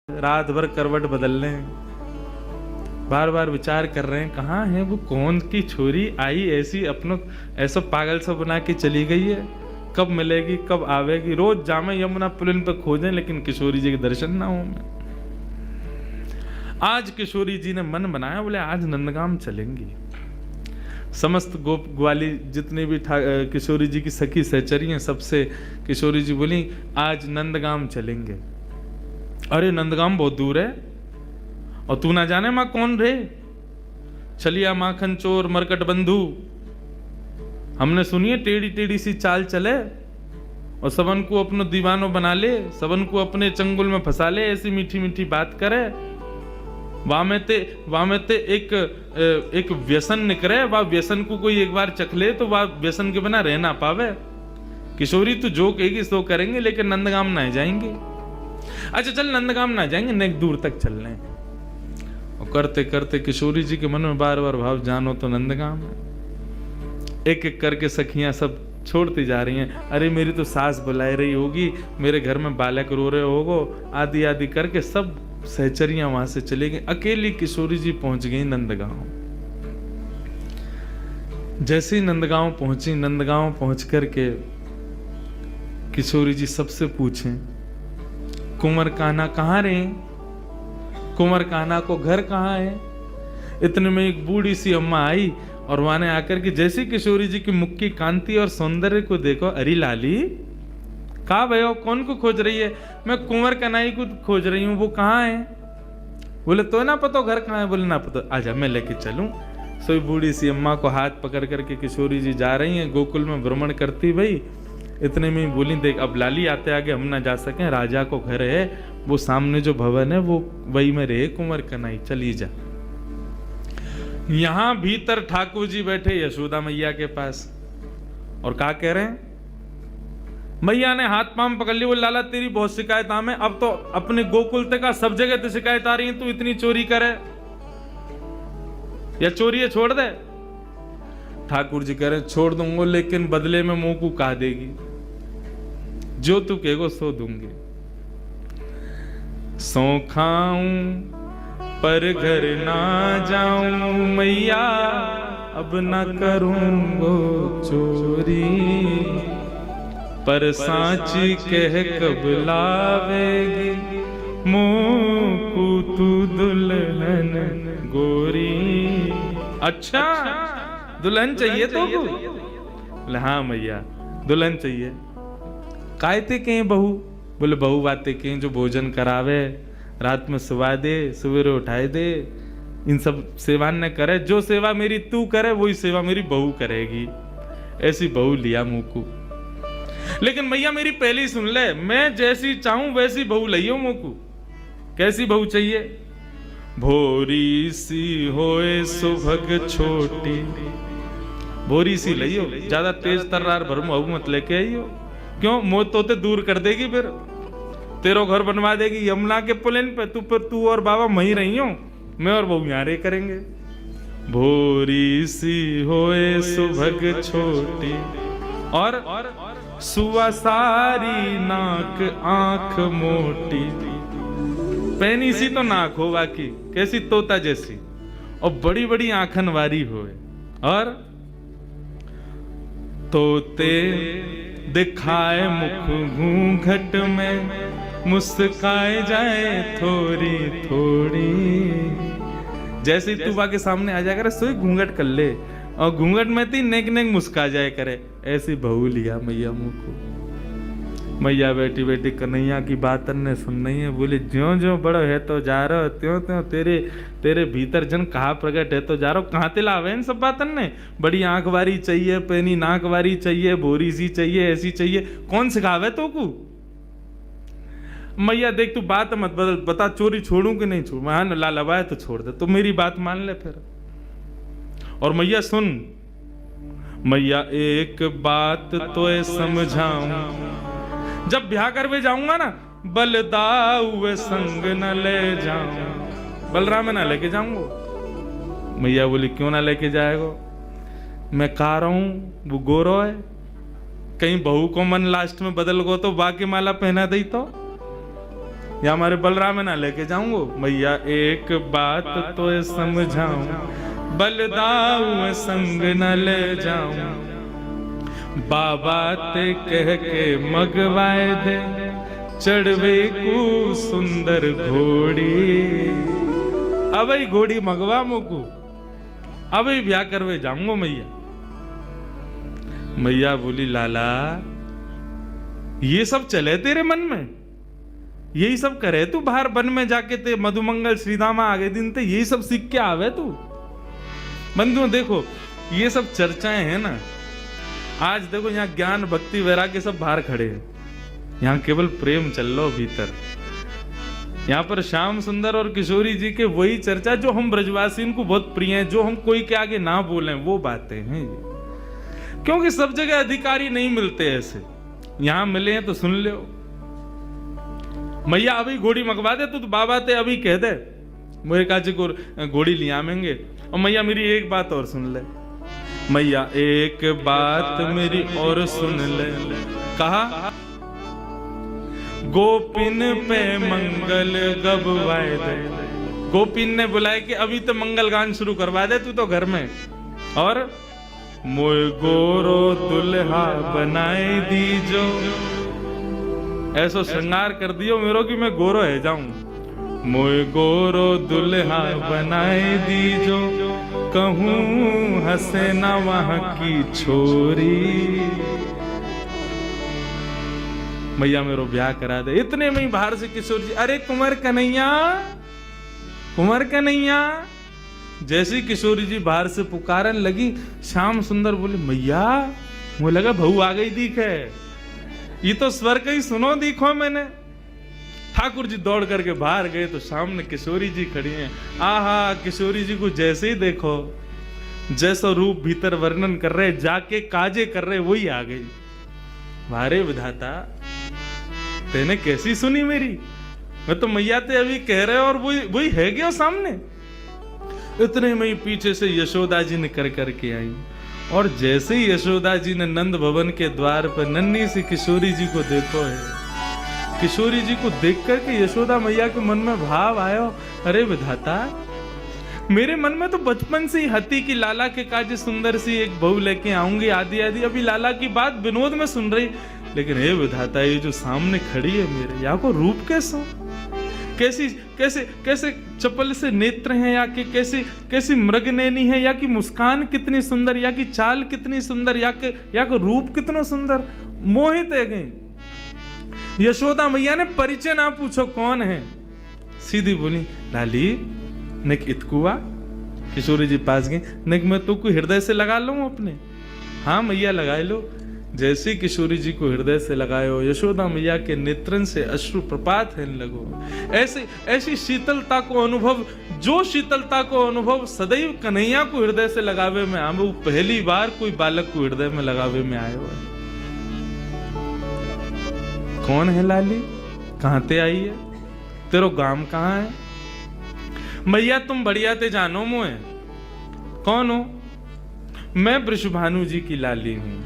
रात भर करवट बदल रहे हैं, बार बार विचार कर रहे हैं कहाँ है वो, कौन की छोरी आई ऐसी अपनों ऐसा पागल सा बना के चली गई है, कब मिलेगी कब आवेगी। रोज जामे यमुना पुलिन पे खोजें लेकिन किशोरी जी के दर्शन ना हो। मैं आज किशोरी जी ने मन बनाया, बोले आज नंदगाम चलेंगी। समस्त गोप ग्वाली जितने भी किशोरी जी की सखी सहचरी हैं सबसे किशोरी जी बोली आज नंदगाम चलेंगे। अरे नंदगाम बहुत दूर है और तू ना जाने माँ कौन रे, छलिया माखन चोर मरकट बंधु, हमने सुनिए टेढ़ी टेढ़ी सी चाल चले और सबन को अपनो दीवानो बना ले, सबन को अपने चंगुल में फंसा ले, ऐसी मीठी मीठी बात करे। वामेते एक व्यसन निकले, वह व्यसन को कोई एक बार चख ले तो वह व्यसन के बिना रह ना पावे। किशोरी तू जो कहेगी सो करेंगे लेकिन नंदगाम ना जाएंगे। अच्छा चल नंदगाम ना जाएंगे, नेक दूर तक चल रहे हैं। और करते करते किशोरी जी के मन में बार बार भाव जानो तो नंदगाम है। एक एक करके सखियां सब छोड़ती जा रही हैं। अरे मेरी तो सास बुलाई रही होगी, मेरे घर में बालक रो रहे होगो, आदि आदि करके सब सहचरियां वहां से चली गई। अकेली किशोरी जी पहुंच गई नंदगांव। जैसे ही नंदगांव पहुंची, नंदगांव पहुंच करके किशोरी जी सबसे पूछें कुंवर कान्हा कहाँ रहे, कुंवर कान्हा को घर कहाँ है। इतने में एक बूढ़ी सी अम्मा आई और वहां ने आकर के जैसी किशोरी जी की मुख की कांति और सौंदर्य को देखो, अरे लाली कहा भयो, कौन को खोज रही है। मैं कुंवर कन्हई को खोज रही हूँ, वो कहाँ है। बोले तो ना पता घर कहाँ है। बोले ना पता, आजा मैं लेके चलूं। सोई बूढ़ी सी अम्मा को हाथ पकड़ करके किशोरी जी जा रही हैं गोकुल में भ्रमण करती भाई। इतने में बोली देख अब लाली आते आगे हम ना जा सकें, राजा को घर है, वो सामने जो भवन है वो वही में रहे कुंवर कन्हई, चली जा। यहां भीतर ठाकुर जी बैठे यशोदा मैया के पास और क्या कह रहे हैं। मैया ने हाथ पांव पकड़ ली, बोले लाला तेरी बहुत शिकायत हमें, अब तो अपने गोकुल तक का सब जगह तो शिकायत आ रही है, तू इतनी चोरी करे या चोरी छोड़ दे। ठाकुर जी कह रहे छोड़ दूंगा लेकिन बदले में मुंह को कहा देगी, जो तू कहेगो सो दूंगी। सो खाऊं पर घर ना जाऊं मैया, अब ना करूंगो चोरी, पर सांची कह कब लावेगी मुंह को तू दुल्हन गोरी। अच्छा दुल्हन चाहिए तो बोले हाँ मैया दुल्हन चाहिए। कायते के बहू, बोले बहू बातें के जो भोजन करावे, रात में सुवा दे, सवेरे उठाए दे, इन सब सेवा न करे। जो सेवा मेरी तू करे वही सेवा मेरी बहू करेगी। ऐसी बहू लिया मुंह को। लेकिन मैया मेरी पहली सुन ले, मैं जैसी चाहूं वैसी बहू लियो मुंह को। कैसी बहू चाहिए। भोरी सी होए सुभग छोटी, भोरी सी लियो, ज्यादा तेज तर्रार भरमू मत लेके आइयो, क्यों मोह तोते दूर कर देगी, फिर तेरो घर बनवा देगी यमुना के पुलिन पे। तू और बाबा वहीं रही हो, मैं और बहू यहाँ रे करेंगे। भोरी सी होए सुभग छोटी और सुआ सारी नाक आंख मोटी। पैनी सी तो नाक हो बाकी कैसी तोता जैसी, और बड़ी बड़ी आंखन वारी होए, और तोते दिखाए मुख घूंघट में, मुस्काए जाए थोड़ी थोड़ी। जैसे तू बा के सामने आ जाए करे सोई घूंघट कर ले, और घूंघट में ती नेक नेक मुस्का जाए करे। ऐसी बहू लिया मैया मुंह को। मैया बेटी बेटी कन्हैया की बात ने सुन रही है। बोले ज्यो ज्यो बड़ो है तो जा रहा, त्यों त्यों तेरे भीतर जन कहा प्रकट है तो जा रहा। कहाँ ते लावे इन सब बातन ने। बड़ी आंख वारी चाहिए, पैनी नाक वारी चाहिए, बोरी सी चाहिए, ऐसी चाहिए, कौन सिखावे तो को। मैया देख तू बात मत बदल, बता चोरी छोड़ू कि नहीं छोड़ू। हाँ लालवाए तो छोड़ दे, तो मेरी बात मान ले फिर। और मैया सुन, मैया एक बात तो समझाऊं, जब ब्याह करवे जाऊंगा ना बलदाऊ संग न ले जाऊं, बलराम ना लेके जाऊंगा। मैया बोली क्यों ना लेके जाएगो। मैं कह रहा हूं वो गोरो है, कहीं बहू को मन लास्ट में बदल गो तो बाकी माला पहना दई तो या हमारे बलराम ना लेके जाऊंगो, मैया एक बात तो समझाऊं, बलदाऊ संग न ले जाऊं, बाबा ते कह के मगवाए दे, चढ़वे को सुंदर घोड़ी। अब घोड़ी मगवा मोकू, अब ब्याह करवे जाऊंगो मैया। मैया बोली लाला ये सब चले तेरे मन में, यही सब करे तू बाहर वन में जाके, ते मधुमंगल श्रीदामा आगे दिन ते यही सब सीख के आवे तू। बंधुओं देखो ये सब चर्चाएं हैं ना, आज देखो यहाँ ज्ञान भक्ति वैराग्य सब बाहर खड़े हैं, यहाँ केवल प्रेम चल लो भीतर। यहाँ पर श्याम सुंदर और किशोरी जी के वही चर्चा जो हम ब्रजवासी को बहुत प्रिय है, जो हम कोई के आगे ना बोलें वो बातें हैं ये। क्योंकि सब जगह अधिकारी नहीं मिलते ऐसे, यहां मिले हैं तो सुन लो। मैया अभी घोड़ी मंगवा दे, तो बाबा ते अभी कह दे मेरे काजी को घोड़ी ले आवेंगे। और मैया मेरी एक बात और सुन ले, मैया एक बात मेरी और सुन ले। कहा गोपिन पे मंगल गबवाए दे। गोपिन ने बुलाया कि अभी तो मंगल गान शुरू करवा दे तू तो घर में, और मोय गोरो दुल्हा बनाए दीजो, ऐसो श्रृंगार कर दियो मेरो कि मैं गोरो है जाऊं। मोय गोरो दुल्हा बनाए दीजो, कहूं हंसे ना वहां की छोरी। मैया मेरो ब्याह करा दे। इतने में ही बाहर से किशोर जी, अरे कुंवर कन्हैया, कुंवर कन्हैया। जैसे किशोरी जी बाहर से पुकारन लगी, श्याम सुंदर बोले मैया मुझे लगा बहू आ गई दिख है, ये तो स्वर का ही सुनो दिखो मैंने। ठाकुर जी दौड़ करके बाहर गए तो सामने किशोरी जी खड़ी हैं। आहा किशोरी जी को जैसे ही देखो, जैसा रूप भीतर वर्णन कर रहे, जाके काजे कर रहे, वही आ गई। वारे विधाता तेने कैसी सुनी मेरी, मैं तो मैया ते अभी कह रहे और वही है गया सामने। इतने में ही पीछे से यशोदा जी ने कर करके आई, और जैसे ही यशोदा जी ने नंद भवन के द्वार पर नन्ही सी किशोरी जी को देखो है, किशोरी जी को देख करके यशोदा मैया के मन में भाव आयो, अरे विधाता मेरे मन में तो बचपन से ही हती कि लाला के काजे सुंदर सी एक बहू लेके आऊंगी आदि आदि, अभी लाला की बात विनोद में सुन रही, लेकिन हे विधाता ये जो सामने खड़ी है मेरे, या को रूप कैसा, कैसी कैसे कैसे चपल से नेत्र हैं, या कि कैसी कैसी मृगनैनी है, या कि मुस्कान कितनी सुंदर, या कि चाल कितनी सुंदर, या कि रूप कितना सुंदर, मोहित है गई। यशोदा मैया ने परिचय ना पूछो कौन है, सीधी बोली लाली निक इतकुआ। किशोरी जी पास गई, निक मैं तो कोई हृदय से लगा लूं अपने। हाँ मैया लगाए लो। जैसे किशोरी जी को हृदय से लगायो, यशोदा मैया के नेत्रन से अश्रु प्रपात है लगो। ऐसी शीतलता को अनुभव, जो शीतलता को अनुभव सदैव कन्हैया को हृदय से लगावे में आवे, वो पहली बार कोई बालक को हृदय में लगावे में आयो है। कौन है लाली, कहां ते आई है, तेरो गांव कहां है? मैया तुम बढ़िया ते जानो मुझे, कौन हो? मैं वृषभानु जी की लाली हूं।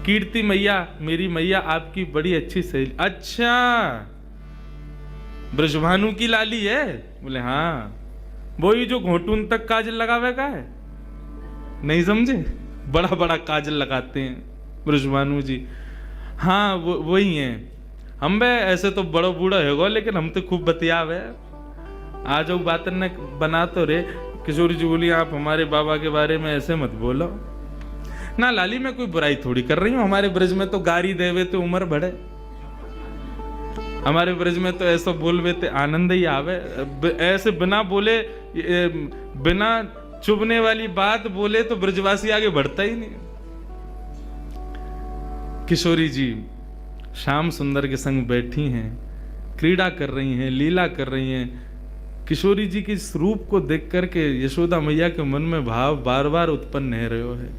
कीर्ति मैया मेरी मैया आपकी बड़ी अच्छी सहेली। अच्छा वृषभानु की लाली है? बोले हाँ, वही जो घोटून तक काजल लगावे का है, नहीं समझे? बड़ा बड़ा काजल लगाते हैं वृषभानु जी। हाँ वही है। हम बे ऐसे तो बड़ा बूढ़ा होगा, लेकिन हम तो खूब बतियावे। आ जाओ बात न बना तो रे। किशोरी जी बोली आप हमारे बाबा के बारे में ऐसे मत बोलो ना लाली, मैं कोई बुराई थोड़ी कर रही हूँ। हमारे ब्रज में तो गारी देवे तो उम्र बढ़े, हमारे ब्रज में तो ऐसा बोलवे ते आनंद ही आवे। ऐसे बिना बोले, बिना चुभने वाली बात बोले तो ब्रजवासी आगे बढ़ता ही नहीं। किशोरी जी श्याम सुंदर के संग बैठी हैं, क्रीड़ा कर रही हैं, लीला कर रही हैं। किशोरी जी के इस रूप को देख करके यशोदा मैया के मन में भाव बार बार उत्पन्न नहीं रहे है।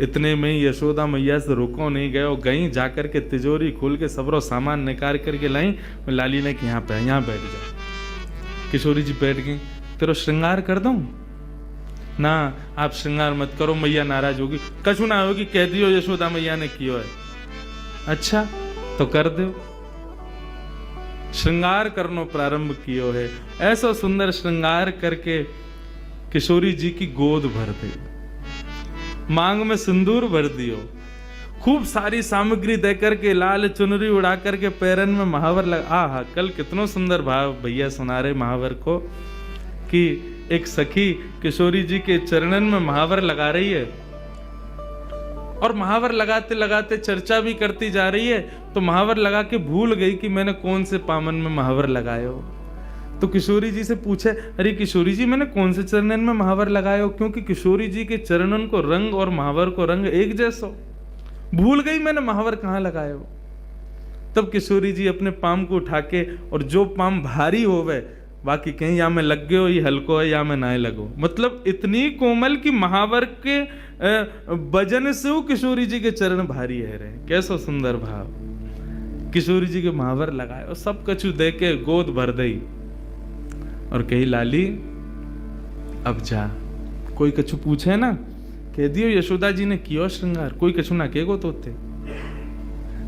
इतने में ही यशोदा मैया से रुको नहीं गए, गई जाकर के तिजोरी खोल के सबरो सामान निकाल करके लाई। लाली ने कि यहाँ पे यहाँ बैठ जा। किशोरी जी बैठ गई। तेरो श्रृंगार कर दूं? ना आप श्रृंगार मत करो, मैया नाराज होगी। कछु ना होगी, कह दियो यशोदा मैया ने कियो है। अच्छा तो कर दो। श्रृंगार करनो प्रारंभ कियो है। ऐसा सुंदर श्रृंगार करके किशोरी जी की गोद भर दे, मांग में सिंदूर भर दियो, खूब सारी सामग्री दे करके, लाल चुनरी उड़ा करके, पैरन में महावर लगा। आहा, कल कितनो सुंदर भाव भैया सुना रहे महावर को कि एक सखी किशोरी जी के चरणन में महावर लगा रही है और महावर लगाते लगाते चर्चा भी करती जा रही है, तो महावर लगा के भूल गई कि मैंने कौन से पामन में महावर लगाए हो। तो किशोरी जी से पूछे, अरे किशोरी जी मैंने कौन से चरणन में महावर लगाए हो? क्योंकि किशोरी जी के चरणन को रंग और महावर को रंग एक जैसो, भूल गई मैंने महावर कहाँ लगाए हो। तब किशोरी जी अपने पाम को उठा के, और जो पाम भारी होवे बाकी कहीं या में लग गयो, ये हल्को है या में ना लगो, मतलब इतनी कोमल की महावर के वजन से वो किशोरी जी के चरण भारी है रहे। कैसा सुंदर भाव। किशोरी जी के महावर लगाए और सब कछु दे के गोद भर दई और कही, लाली अब जा। कोई कछु पूछे ना, कह दियो यशोदा जी ने कियो श्रृंगार, कोई कछु ना कहेगो तोते।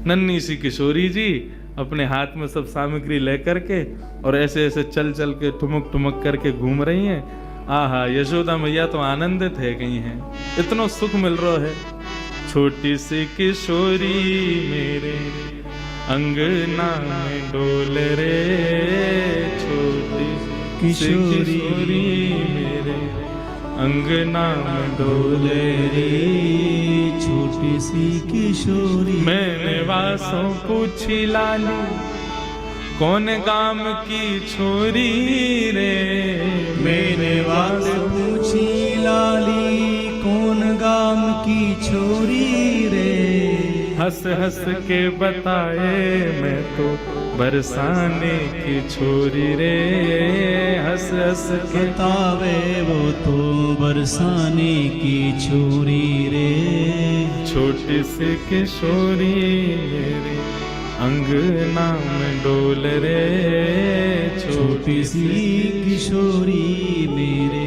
नन्ही सी किशोरी जी अपने हाथ में सब सामग्री लेकर के और ऐसे ऐसे चल चल के ठुमक ठुमक करके घूम रही हैं। आहा, यशोदा मैया तो आनंदित है गई हैं, इतना सुख मिल रहा है। छोटी सी किशोरी मेरे अंगना में डोल रे, छोटी किशोरी मेरे अंगना में डोले रे, छोटी सी किशोरी। मैंने वासों पूछी लाली कौन गाम की छोरी रे, मैंने वासों पूछी लाली कौन गाम की छोरी रे। हंस हंस के बताए मैं तो बरसाने की छोरी रे, हंस हंस के बतावे वो तो बरसाने की छोरी रे। छोटी सी किशोरी मेरे अंगना में डोल रे, छोटी सी किशोरी मेरे।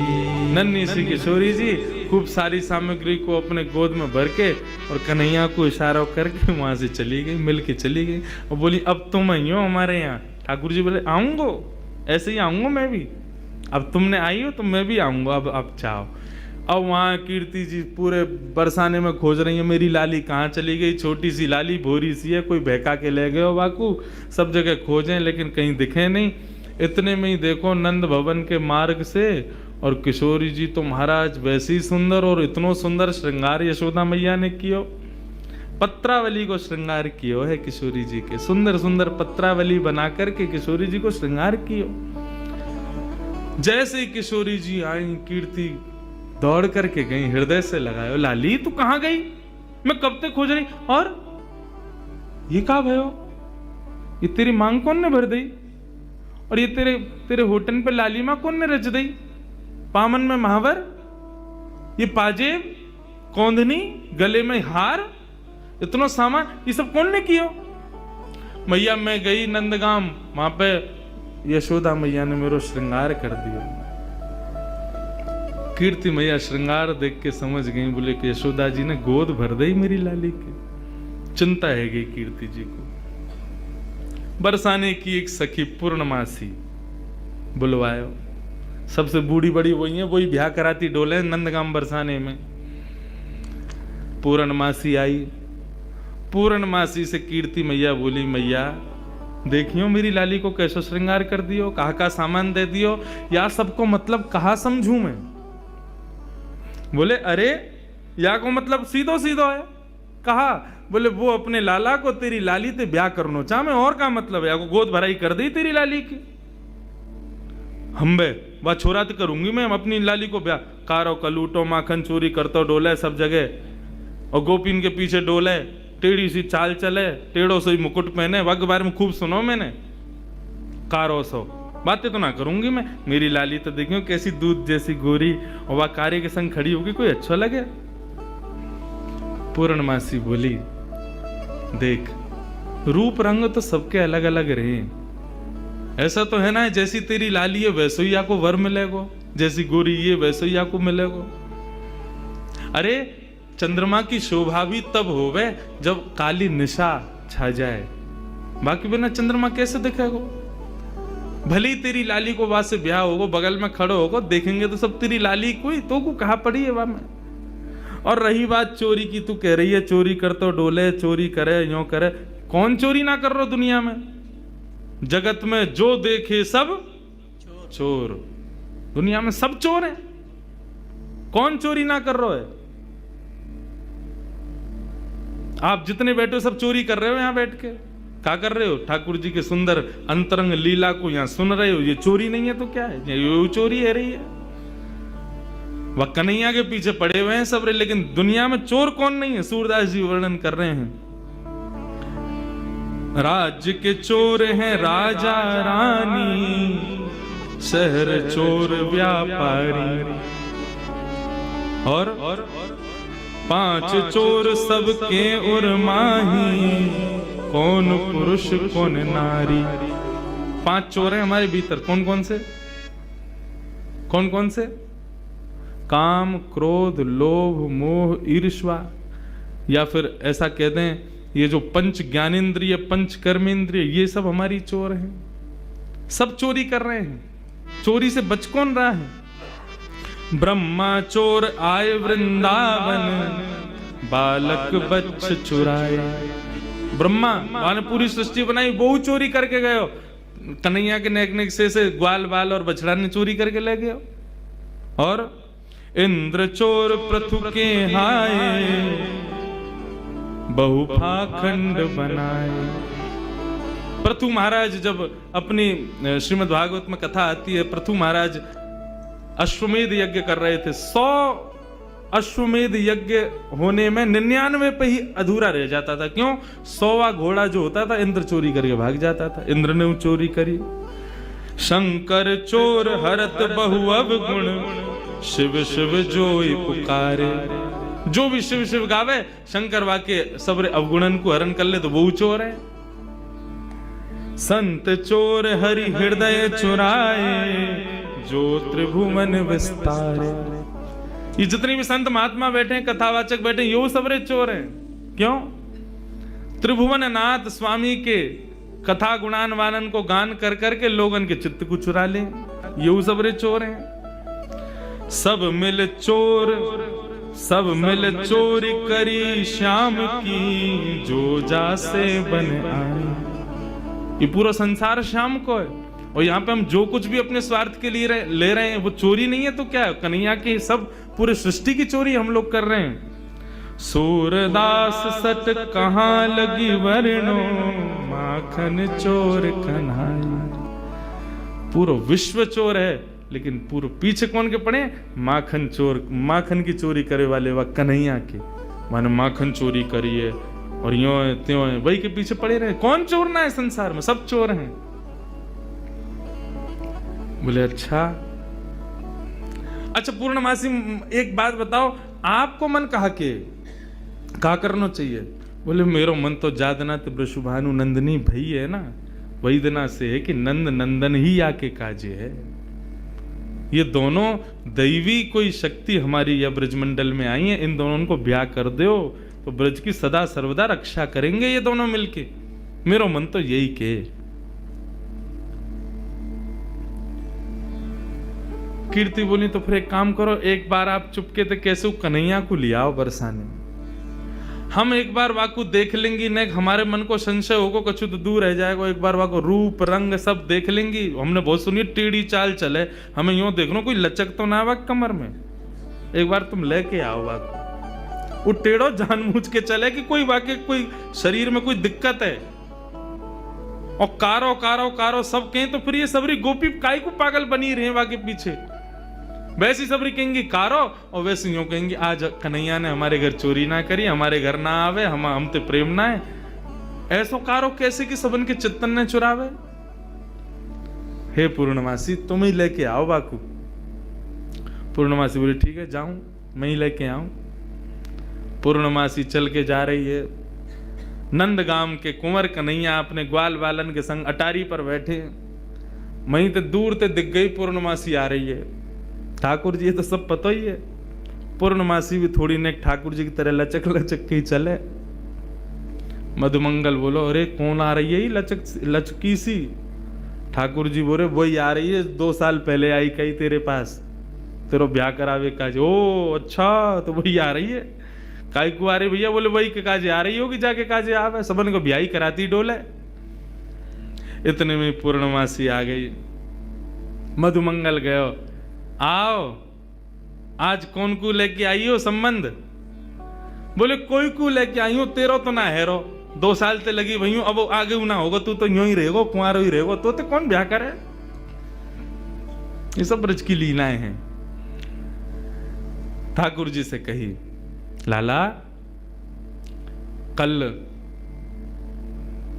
नन्ही सी किशोरी जी खूब सारी सामग्री को अपने गोद में भर के और कन्हैया को इशारा करके वहां से चली गई, मिल के चली गई और बोली, अब तुम आई हो हमारे यहाँ। ठाकुर जी बोले, आऊंगो, ऐसे ही आऊंगा मैं भी, अब तुमने आई हो तो मैं भी आऊंगा, अब चाहो। अब वहाँ कीर्ति जी पूरे बरसाने में खोज रही है, मेरी लाली कहाँ चली गई। छोटी सी लाली भोरी सी है, कोई बहका के ले गए हो बाकू, सब जगह खोजें लेकिन कहीं दिखे नहीं। इतने में ही देखो नंद भवन के मार्ग से, और किशोरी जी तो महाराज वैसे ही सुंदर, और इतनो सुंदर श्रृंगार यशोदा मैया ने कियो, पत्रावली को श्रृंगार कियो है किशोरी जी के, सुंदर सुंदर पत्रावली बना करके किशोरी जी को श्रृंगार कियो। जैसे ही किशोरी जी आई, कीर्ति दौड़ करके गई, हृदय से लगायो, लाली तू कहां गई, मैं कब तक खोज रही, और ये कहा भयो, ये तेरी मांग कौन ने भर दी, और ये तेरे होटन पे लाली मां कौन ने रच दी, पामन में महावर, ये पाजेब, कौंधनी, गले में हार, इतना सामान, ये सब कौन ने किया। मैया मैं गई नंदगाम, वहां पे यशोदा मैया ने मेरा श्रृंगार कर दिया। कीर्ति मैया श्रृंगार देख के समझ गई, बोले कि यशोदा जी ने गोद भर दी मेरी लाली की। चिंता है गई कीर्ति जी को। बरसाने की एक सखी पूर्णमासी बुलवायो, सबसे बूढ़ी बड़ी वही है, वही ब्याह कराती डोले नंदगाम बरसाने में। पूर्णमासी आई, पूर्णमासी से कीर्ति मैया बोली, मैया देखियो मेरी लाली को कैसे श्रृंगार कर दियो, कहा का सामान दे दियो, या सबको मतलब कहा समझू मैं। बोले अरे या को मतलब सीधो सीधो है, कहा बोले वो अपने लाला को तेरी लाली ते ब्याह करनो चाह में, और का मतलब है, या को गोद भराई कर दी तेरी लाली की। हम्बे वह छोरा तो करूंगी मैं अपनी लाली को ब्याह, कारो कलूटो माखन चोरी करतो डोले सब जगह, और गोपीन के पीछे डोले, टेढ़ी सी चाल चले, टेढ़ो से मुकुट पहने, वग बारे में खूब सुनो मैंने, कारो सो बातें तो ना करूंगी मैं। मेरी लाली तो देखियो कैसी दूध जैसी गोरी, और वह कार्य के संग खड़ी होगी, कोई अच्छा लगे। पूर्णमासी बोली, देख रूप रंग तो सबके अलग अलग रहे, ऐसा तो है ना जैसी तेरी लाली है वैसे ही आपको वर मिलेगो, जैसी गोरी ये वैसे ही आपको मिलेगो। अरे चंद्रमा की शोभा भी तब होवे जब काली निशा छा जाए, बाकी बिना चंद्रमा कैसे दिखेगो। भले ही तेरी लाली को वहां से ब्याह होगो, बगल में खड़ो होगो, देखेंगे तो सब तेरी लाली कोई तो को कहा पड़ी है वहां में। और रही बात चोरी की, तू कह रही है चोरी कर तो डोले, चोरी करे यो करे, कौन चोरी ना कर रहा दुनिया में? जगत में जो देखे सब चोर, दुनिया में सब चोर हैं, कौन चोरी ना कर रहा है? आप जितने बैठे हो सब चोरी कर रहे हो। यहां बैठ के क्या कर रहे हो? ठाकुर जी के सुंदर अंतरंग लीला को यहां सुन रहे हो। ये चोरी नहीं है तो क्या है? ये चोरी है रही है। वह कन्हैया के पीछे पड़े हुए हैं सब, लेकिन दुनिया में चोर कौन नहीं है? सूरदास जी वर्णन कर रहे हैं, राज्य के चोर हैं राजा रानी, शहर चोर व्यापारी, और 5 चोर सबके उर्माही, कौन पुरुष कौन नारी। 5 चोर हैं हमारे भीतर। कौन कौन से? कौन कौन से? काम, क्रोध, लोभ, मोह, ईर्ष्या, या फिर ऐसा कह दें ये जो पंच ज्ञानेंद्रिय, पंच कर्मेंद्रिय, ये सब हमारी चोर हैं। सब चोरी कर रहे हैं। चोरी से बच कौन रहा है? ब्रह्मा चोर आए वृंदावन, बालक बच्च चुराए। ब्रह्मा ने पूरी सृष्टि बनाई, वो चोरी करके गए हो। कन्हैया के नेक नेक से ग्वाल बाल और बछड़ा ने चोरी करके ले गए। और इंद्र चोर पृथु के हाय, बहु पाखंड बनाए। पृथु महाराज जब अपनी श्रीमद् भागवत में कथा आती है, पृथु महाराज अश्वमेध यज्ञ कर रहे थे। 100 अश्वमेध यज्ञ होने में 99 पे ही अधूरा रह जाता था। क्यों? 100वां घोड़ा जो होता था इंद्र चोरी करके भाग जाता था। इंद्र ने चोरी करी। शंकर चोर हरत बहु अवगुण, शिव शिव जोई पुकारे। जो भी शिव शिव गावे, शंकर वाके सबरे अवगुणन को हरण कर ले तो वो चोर है। संत चोर हरि हृदय चुराए, जो त्रिभुवन विस्तारे। ये जितने भी संत महात्मा बैठे हैं, कथावाचक बैठे हैं, यो सबरे चोर हैं। क्यों? त्रिभुवन नाथ स्वामी के कथा गुणान वानन को गान कर करके लोगन के चित्त को चुरा ले, यो सबरे चोर हैं। सब मिल चोर, सब मिल चोरी करी श्याम की, जो जासे बन आए। ये पूरा संसार श्याम को है, और यहाँ पे हम जो कुछ भी अपने स्वार्थ के लिए ले रहे हैं वो चोरी नहीं है तो क्या है? कन्हैया की सब पूरे सृष्टि की चोरी हम लोग कर रहे हैं। सूरदास सट कहाँ लगी वर्णो, माखन चोर कन्हैया। पूरा विश्व चोर है, लेकिन पूरे पीछे कौन के पड़े? माखन चोर। माखन की चोरी करे वाले वह कन्हैया के, माने माखन चोरी करी है और यो है त्यों है, वही के पीछे पड़े रहे। कौन चोर ना है संसार में? सब चोर हैं। बोले अच्छा पूर्णमासी एक बात बताओ, आपको मन कहा करना चाहिए? बोले मेरो मन तो जादना वृषभानु नंदनी भई है ना, वही दिना से है कि नंद नंदन ही आके काजे है। ये दोनों दैवी कोई शक्ति हमारी या ब्रजमंडल में आई है, इन दोनों को ब्याह कर दो तो ब्रज की सदा सर्वदा रक्षा करेंगे ये दोनों मिलके। मेरो मन तो यही के। कीर्ति बोली तो फिर एक काम करो, एक बार आप चुपके थे कैसे कन्हैया को ले आओ बरसाने। हम एक बार वाकू देख लेंगी, न हमारे मन को संशय होगा, कछु तो दूर रह जाएगा। एक बार वाको रूप रंग सब देख लेंगी। हमने बहुत सुनी टेढ़ी चाल चले, हमें यूं देख लो कोई लचक तो ना वाक कमर में। एक बार तुम लेके आओ वाको, वो टेढ़ो जानबूझ के चले कि कोई वाके कोई शरीर में कोई दिक्कत है। और कारो कारो कारो सब कहें तो फिर ये सबरी गोपी काय को पागल बनी रहे वाके पीछे। वैसी सबरी कहेंगी कारो, और वैसे यूं कहेंगी आज कन्हैया ने हमारे घर चोरी ना करी, हमारे घर ना आवे, हम ते प्रेम ना है। ऐसो कारो कैसे कि सबन के चित्तन ने चुरावे। हे पूर्णमासी तुम ही लेके आओ बाकू। पूर्णमासी बोली ठीक है जाऊं, मैं ही लेके आऊं। पूर्णमासी चल के जा रही है। नंदगाम के कुंवर कन्हैया अपने ग्वाल बालन के संग अटारी पर बैठे। वहीं ते दूर ते दिख गई पूर्णमासी आ रही है। ठाकुर जी ये तो सब पता ही है। पूर्णमासी भी थोड़ी ने ठाकुर जी की तरह लचक लचक के ही चले। मधुमंगल बोलो अरे कौन आ रही है लचकी सी? ठाकुर जी बोले वही आ रही है, 2 साल पहले आई कही तेरे पास, तेरो ब्याह करावे काज। ओ अच्छा, तो वही आ रही है। काय को आ रही भैया? बोले वही के काजे आ रही होगी, जाके काजे आवे, सबन को ब्याही कराती डोले। इतने में पूर्णमासी आ गई। मधुमंगल गयो, आओ आज कौन को लेके आई हो संबंध? बोले कोई को लेके आई हूं, तेरो तो ना हैरो, 2 साल ते लगी वही हूं, अब आगे ना होगा, तू तो यूं ही रहेगो, कुंवारो ही रहेगो, तो कौन ब्याह करे? ये सब ब्रज की लीलाएं हैं। ठाकुर जी से कही, लाला कल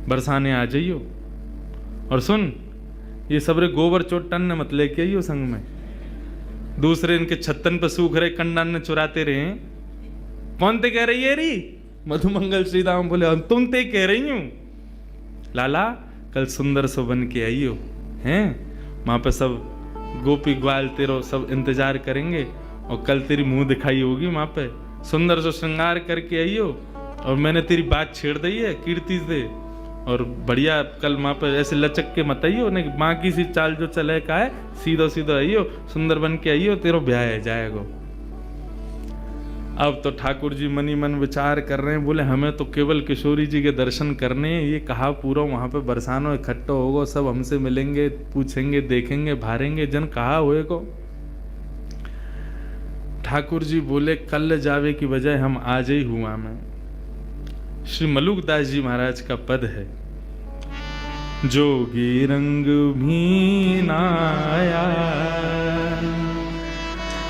बरसाने आ जाइयो, और सुन ये सबरे गोबर चोटन ने मत लेके आइयो संग में, दूसरे इनके छत्तन पे सूख रहे कंडन ने चुराते रहे। कौन ते कह रही है री? मधुमंगल श्रीराम बोले हम तुम ते कह रही हूं। लाला कल सुंदर सो बन के आइयो, हैं वहां पे सब गोपी ग्वाल तेरो सब इंतजार करेंगे, और कल तेरी मुंह दिखाई होगी वहां पे, सुंदर सो श्रृंगार करके आइयो, और मैंने तेरी बात छेड़ दी है कीर्ति से, और बढ़िया कल वहां पे ऐसे लचक के मत आइयो, नहीं माँ की सी चाल जो चले का है, सीधो सीधो आइयो, सुंदर बन के आइयो, तेरो ब्याह है जाएगा। अब तो ठाकुर जी मनी मन विचार कर रहे हैं, बोले हमें तो केवल किशोरी जी के दर्शन करने हैं, ये कहा पूरा वहां पे बरसानो इकट्ठा होगा, सब हमसे मिलेंगे, पूछेंगे, देखेंगे, भारेंगे, जन कहा हुए को। ठाकुर जी बोले कल जावे की बजाय हम आज ही हुआ में। श्री मलुकदास जी महाराज का पद है, जोगी रंग भी नाया,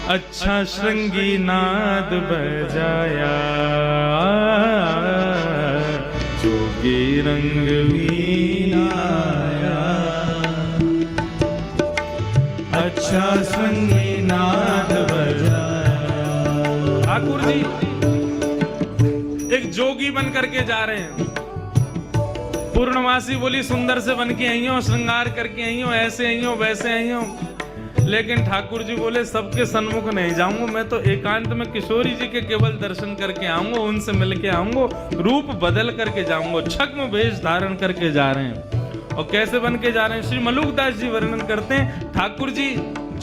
अच्छा श्रृंगी नाद बजाया, जोगी रंग भी नाया, अच्छा श्रृंगी नाद बजाया। ठाकुर जी एक जोगी बन करके जा रहे हैं। पूर्णमासी बोली सुंदर से बन के आई हो, श्रृंगार करके आई हो, ऐसे आई हो, वैसे आई हो, लेकिन ठाकुर जी बोले सबके सन्मुख नहीं जाऊंगा, मैं तो एकांत में किशोरी जी के केवल दर्शन करके आऊंगा, उनसे मिल के आऊंगा, रूप बदल करके जाऊंगा। छद्म वेश धारण करके जा रहे हैं। और कैसे बन के जा रहे हैं? श्री मलुकदास जी वर्णन करते हैं, ठाकुर जी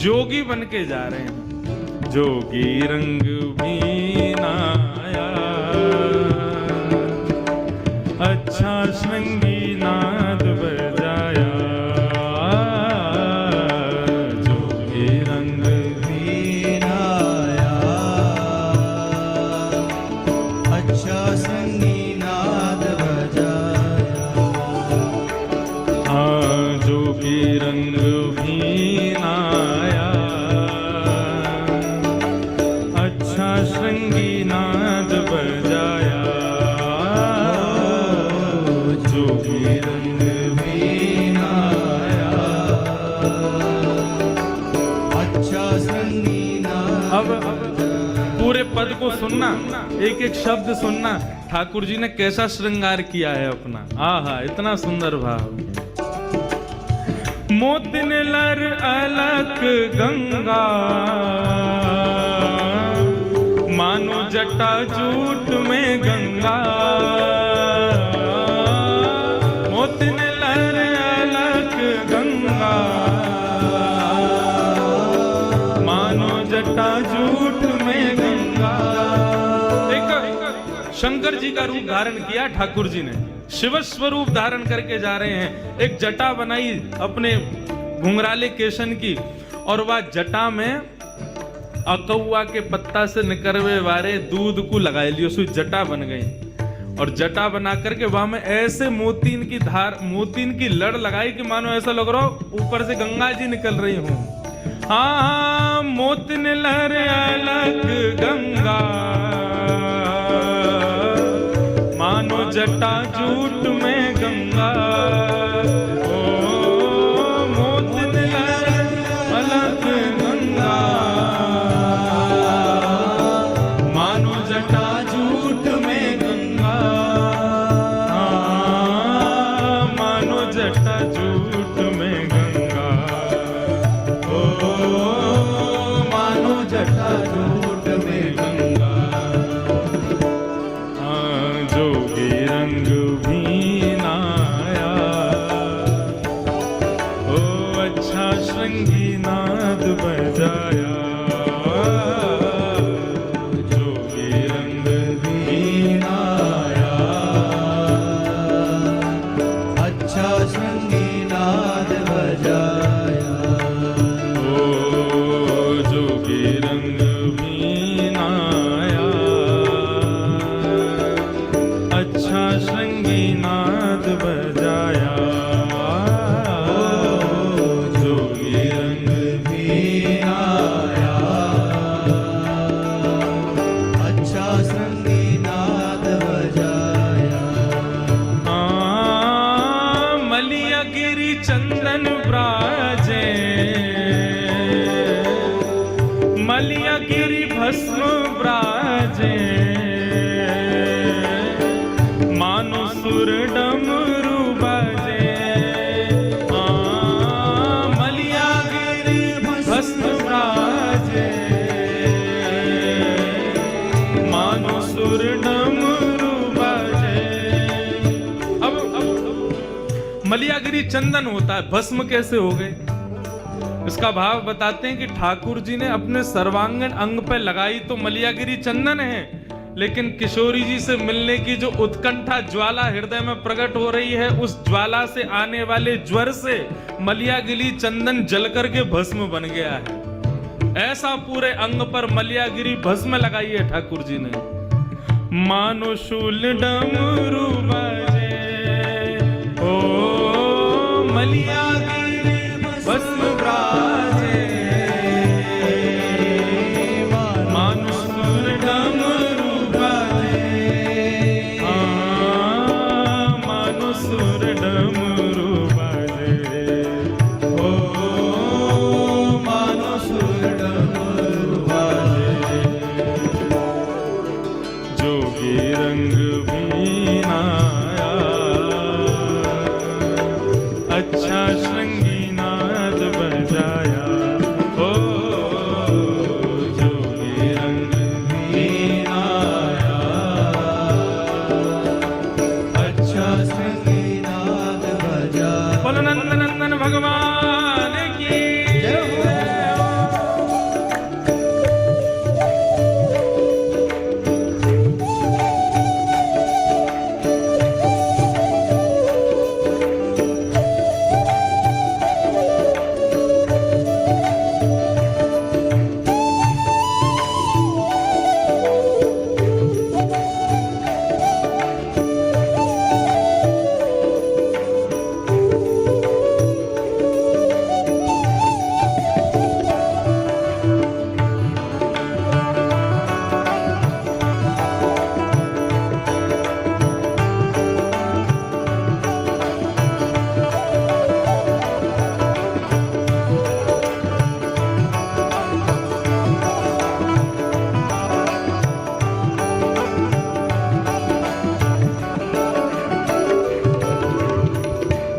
जोगी बन के जा रहे हैं। जोगी रंग भी नाया, अच्छा श्रृंगी नाद बजाया, जोगी रंग भी नाया, अच्छा श्रृंगी नाद बजाया। हाँ जोगी रंग भी नाया, अच्छा श्रृंगी नाद बजाया, जोगी रंग भी नाया, अच्छा श्रृंगी नाद। अब पूरे पद को सुनना, एक एक शब्द सुनना, ठाकुर जी ने कैसा श्रृंगार किया है अपना। आहा इतना सुंदर भाव। मोतिन लर अलक गंगा, मानो जटा जूट में गंगा, मोतिन लहर अलक गंगा, मानो जटा जूट में गंगा। एक शंकर जी का रूप धारण किया ठाकुर जी ने, शिव स्वरूप धारण करके जा रहे हैं। एक जटा बनाई अपने घुंघराले केशन की, और वह जटा में अकौआ के पत्ता से निकलवे वाले दूध को लगाए लियो, सो जटा बन गई। और जटा बना करके वहां में ऐसे मोतीन की धार, मोतीन की लड़ लगाई कि मानो ऐसा लग रहा हो ऊपर से गंगा जी निकल रही हूं। हाँ मोतिन लहर अलग गंगा, मानो जटा जूट में गंगा। ओ मोतिन लहर अलग गंगा, मानो जटा जूट में गंगा। मानो जटा जूट में गंगा, ओ मानो जटा जूट में गंगा। जोगी रंग भी नाया, ओ बजाया, जोगी रंग वीणाया, अच्छा श्रृंगी नाद बजाया, ओ जोगी रंग वीणाया, अच्छा श्रृंगी नाद बजाया, जोगी रंग वीणाया, अच्छा श्रृंगी नाद बजाया, मलिया गिरी चंदन ब्राजे, मलिया गिरी भस्म ब्राजे, मानो सुर डमरू बाजे, मलिया गिरी भस्म ब्राजे, मानो सुर डमरू बाजे। अब मलियागिरी चंदन होता है, भस्म कैसे हो गए? इसका भाव बताते हैं कि ठाकुर जी ने अपने सर्वांगीण अंग पे लगाई तो मलियागिरी चंदन है, लेकिन किशोरी जी से मिलने की जो उत्कंठा ज्वाला हृदय में प्रकट हो रही है, उस ज्वाला से आने वाले ज्वर से मलियागिरी चंदन जल करके भस्म बन गया है। ऐसा पूरे अंग पर मलियागिरी भस्म लगाई है ठाकुर जी ने। मानो शूल डमरू बजे, ओ मलियागिरी भस्म ब्राजे, मानो सुर डमरू बजे, मानो सुर डमरू बजे, ओ मानो सुर डमरू बाजे, जोगी रंग वीणाया, अच्छा श्रृंगी नाद बजाया, ओ जोगी रंग वीणाया, अच्छा श्रृंगी नाद बजाया। बोलो नंद नंदन भगवान की जय हो।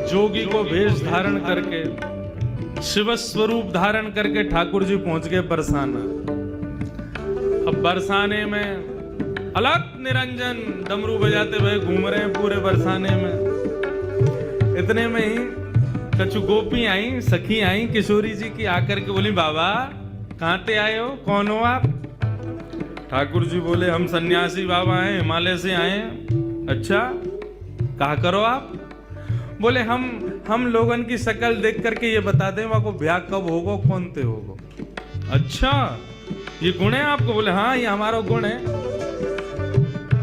जोगी को वेश धारण करके, शिव स्वरूप धारण करके ठाकुर जी पहुंच गए बरसाना। अब बरसाने में अलग निरंजन डमरू बजाते हुए घूम रहे हैं पूरे बरसाने में। इतने में ही कछु गोपी आई, सखी आई किशोरी जी की, आकर के बोली बाबा कहाँ से आए हो, कौन हो आप? ठाकुर जी बोले हम सन्यासी बाबा हैं, हिमालय से आए हैं। अच्छा कहा करो आप? बोले हम लोगन की शक्ल देख करके ये बता दें वहां को ब्याह कब होगा, कौन ते होगा। अच्छा ये गुण है आपको? बोले हाँ ये हमारा गुण है।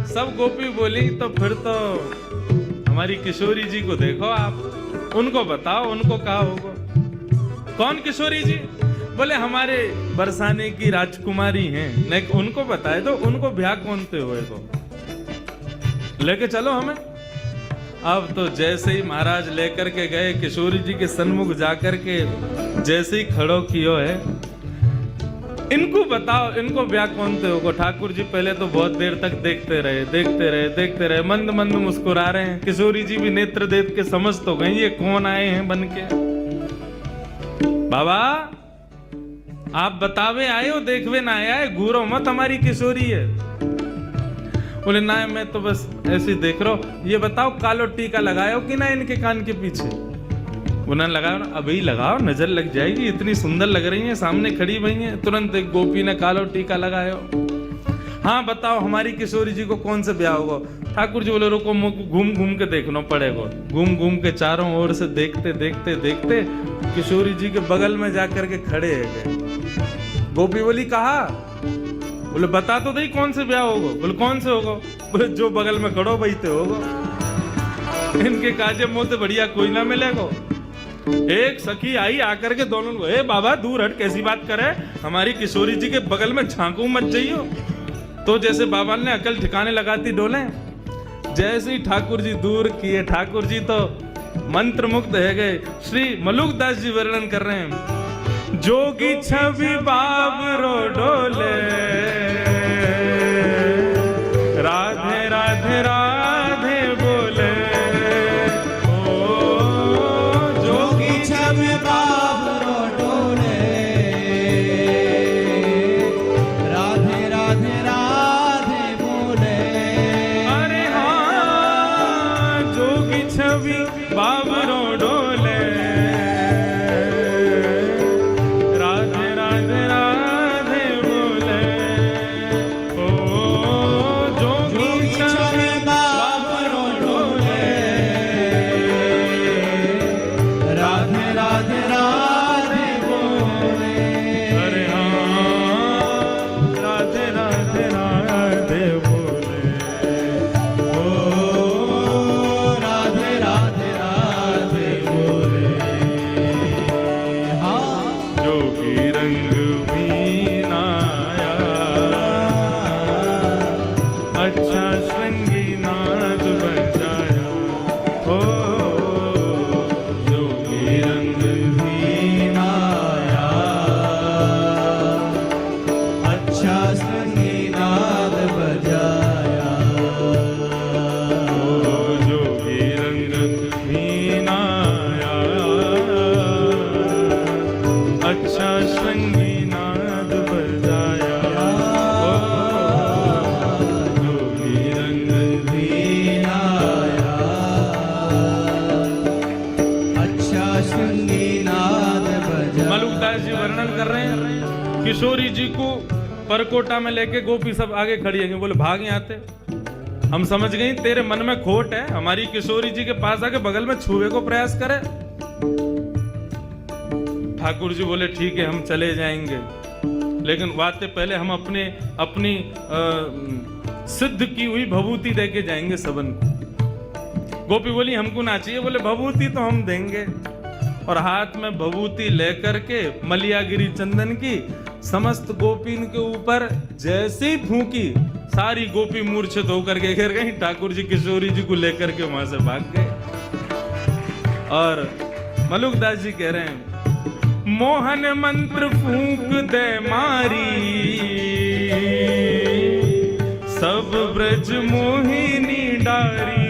सब गोपी बोली तो फिर तो हमारी किशोरी जी को देखो आप, उनको बताओ उनको कहा होगा। कौन किशोरी जी? बोले हमारे बरसाने की राजकुमारी हैं, नहीं उनको बताए तो उनको ब्याह कौन ते हुए को लेके चलो हमें। अब तो जैसे ही महाराज लेकर के गए किशोरी जी के सन्मुख जाकर के जैसे ही खड़ो कियो है, इनको बताओ इनको ब्याह कौन थे होगा। ठाकुर जी पहले तो बहुत देर तक देखते रहे, मंद मंद मुस्कुरा रहे हैं। किशोरी जी भी नेत्र देख के समझ तो गई ये कौन आए हैं बन के। बाबा आप बतावे आए हो, देखवे ना आया है, घूरो मत हमारी किशोरी है। बोले ना मैं तो बस ऐसे देख रहा हूं। ये बताओ कालो टीका लगाए हो कि ना इनके कान के पीछे? उन्होंने लगाओ ना, अभी लगाओ, नजर लग जाएगी, इतनी सुंदर लग रही है, सामने खड़ी हुई है। तुरंत एक गोपी ने कालो टीका लगायो। हाँ बताओ हमारी किशोरी जी को कौन से ब्याह होगा? ठाकुर जी बोले रुको, घूम घूम के देखना पड़ेगा। घूम घूम के चारों ओर से देखते देखते देखते किशोरी जी के बगल में जाकर के खड़े है। गोपी बोली कहा? बोले बता तो दे कौन से ब्याह होगा? बोले कौन से होगा? बोले जो बगल में खड़ो वही ते होगा। इनके काजे मुंह से बढ़िया कोई ना मिलेगा। एक सखी आई आकर के दोनों को, ए बाबा दूर हट, कैसी बात करे, हमारी किशोरी जी के बगल में झांकू मत जाइयो। तो जैसे बाबा ने अकल ठिकाने लगाती डोले, जैसे ही ठाकुर जी दूर किए, ठाकुर जी तो मंत्र मुग्ध है गए। श्री मलुकदास जी वर्णन कर रहे हैं, जोगी छवि बाबरो डोले, राधे राधे राधे बोले। किशोरी जी को परकोटा में लेके गोपी सब आगे खड़ी है। बोले भाग यहाँ आते, हम समझ गई तेरे मन में खोट है, हमारी किशोरी जी के पास आके बगल में छुए को प्रयास करे। ठाकुर जी बोले ठीक है हम चले जाएंगे, लेकिन बात पहले हम अपनी सिद्ध की हुई भभूति दे के जाएंगे सबन को। गोपी बोली हमको ना चाहिए। बोले भभूति तो हम देंगे। और हाथ में भभूति लेकर के मलियागिरी चंदन की समस्त गोपीन के ऊपर जैसे ही फूंकी, सारी गोपी मूर्छित होकर के गिर गई। ठाकुर जी किशोरी जी को लेकर के वहां से भाग गए। और मलुकदास जी कह रहे हैं, मोहन मंत्र फूंक दे मारी, सब ब्रज मोहिनी डारी।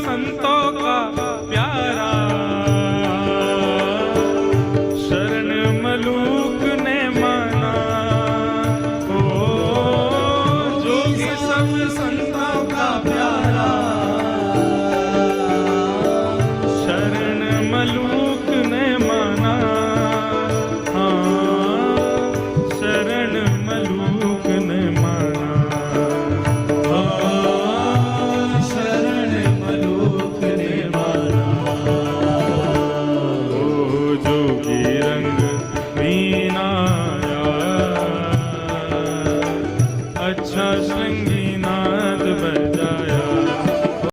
संतों का